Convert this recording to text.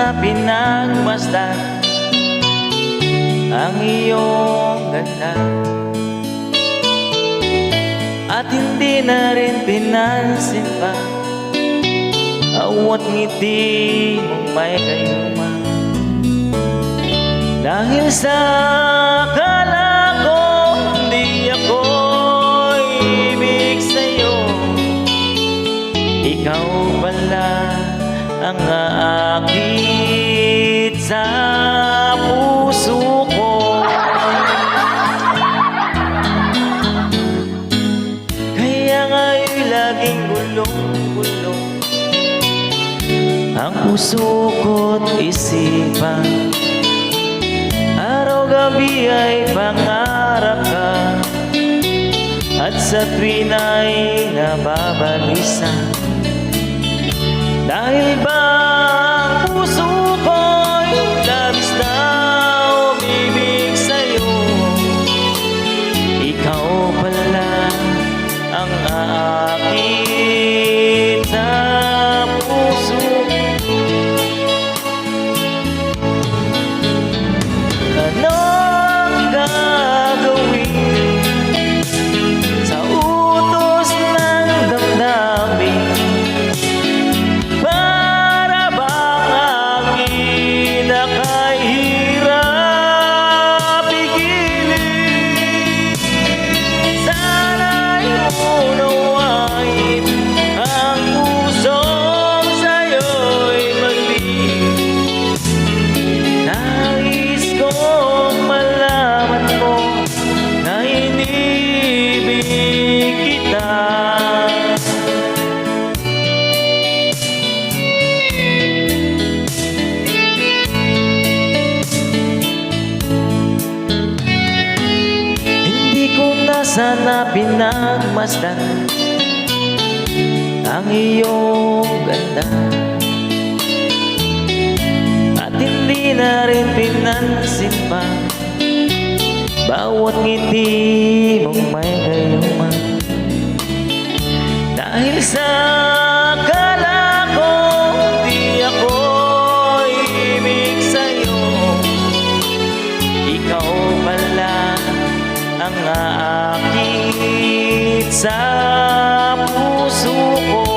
sana pinagmasdan ang iyong ganda, at hindi na rin pinansin pa bawat ngiti mong may gayuma. Dahil sa akala ko hindi ako ibig sa'yo, ikaw pala ang aakit sa puso ko. Kaya nga'y laging gulong-gulong ang puso ko't isipan. Araw-gabi ay pangarap ka, at sa tuwin ay nababalisa. Dahil ba ang puso ko'y labis na umibig sa'yo, ikaw pala ang aakit sa puso. Anong gagawin sa utos ng damdamin? Para bang aking nakahirap pigilin? Sana'y unawain ang pusong sa'yo'y magbigay. Nais kong malaman mo na inibig kita. Hindi ko na sana pinagmasdan ang iyong ganda, at hindi na rin pinansin pa bawat ngiti mong may gayuma. Dahil sa akala ko di ako ibig sa'yo, ikaw pala ang aakit sa puso ko.